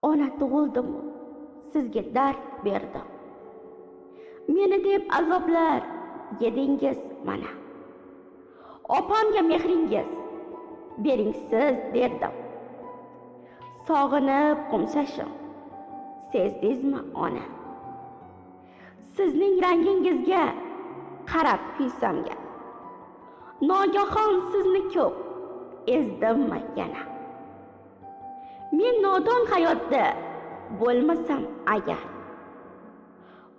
Ona tug'ildim, sizga dard berdim. Meni deb azoblar yedingiz mana. Opamga mehringiz bering siz derdim. Sog'inib qumsashim sezdingizmi ona? Sizning rangingizga qarab kuysamga, nogahon sizni ko'p ezdimmi yana? Men nodon hayotda bo'lmasam agar,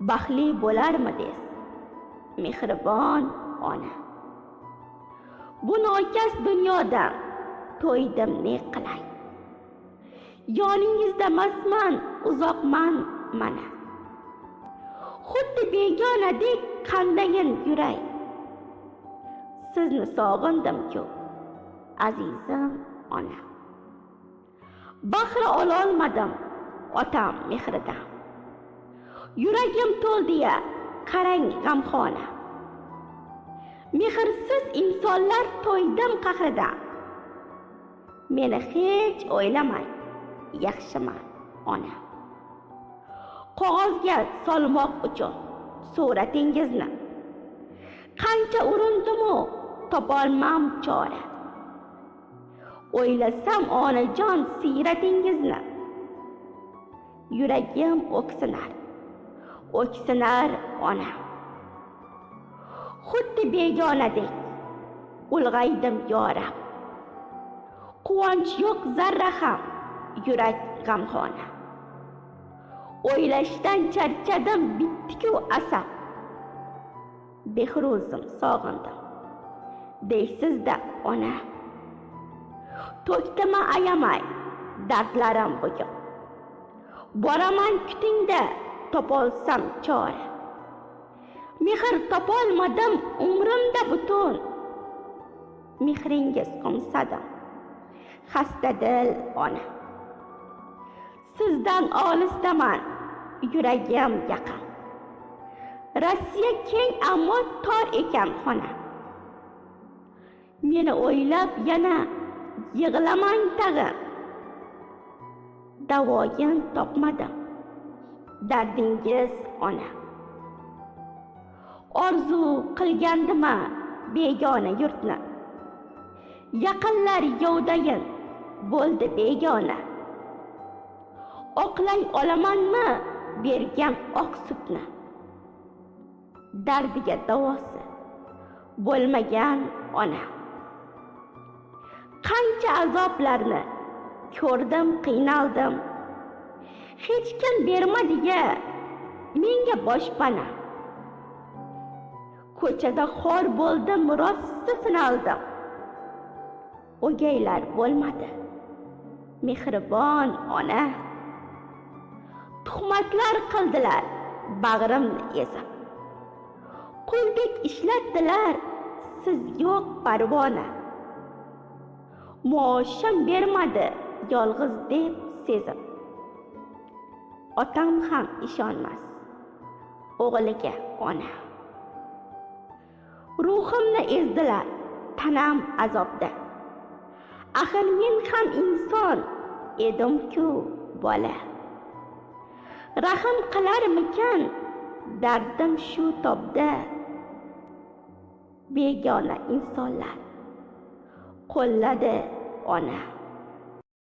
baxtli bo'larmidiz mehribon ona? Bu nokas dunyodan to'ydim ne qilay? Yoningizda masman, uzoqman mana. Xuddi begonadek qandayin yuray. Sizni sog'indim ko'p, azizim ona. Bahra ololmadim otam mehridan. Yuragim to'ldi-ya, qarang g'amxona. Mehrsiz insonlar to'ydim qahridan. Meni hech o'ylamay, yaxshiman ona. Qog'ozga solmoq uchun suratingizni qancha urindim-u topolmam chora. O'ylasam onajon siyratingizni, yuragim o'ksinar ona. Xuddi begonadek ulg'aydim yorab. Quvonch yo'q zarra ham, yurak g'amxona. O'ylashdan charchadim, bitdi-ku asab. Behruzim sog'indim deysiz-da ona. To'kdimi ayamay dardlarim bugun. Boraman kutingda topolsam chora. Mehr topolmadim umrimda butun. Mehringiz qumsadim xasta dil ona. Sizdan olisdaman, yuragim yaqin. Rossiya keng ammo tor ekan xona. Meni o'ylab yana yig'lamang tag'in. Davoyin topmadim dardingiz ona. Orzu qilgandima begona yurtni. Yaqinlar yovdayin bo'ldi begona. Oqlay olamanmi bergan oq sutni? Dardiga davosi bo'lmagan ona. Qancha azoblarni ko'rdim, qiynaldim. Hech kim bermadi-ya menga boshpana. Ko'chada xor bo'ldim, rosti sinaldim. O'gaylar bo'lmadi mehribon ona. Tuhmatlar qildilar bag'rimni ezib. Quldek ishlatdilar, siz yo'q parvona. Maoshim bermadi yolg'iz deb sezib. Otam ham ishonmas o'g'liga ona. Ruhimni ezdilar tanam azobda. Axir men ham inson edim-ku bola. Rahim qilarmikan dardim shu tobda. Begona insonlar qo'lladi ona.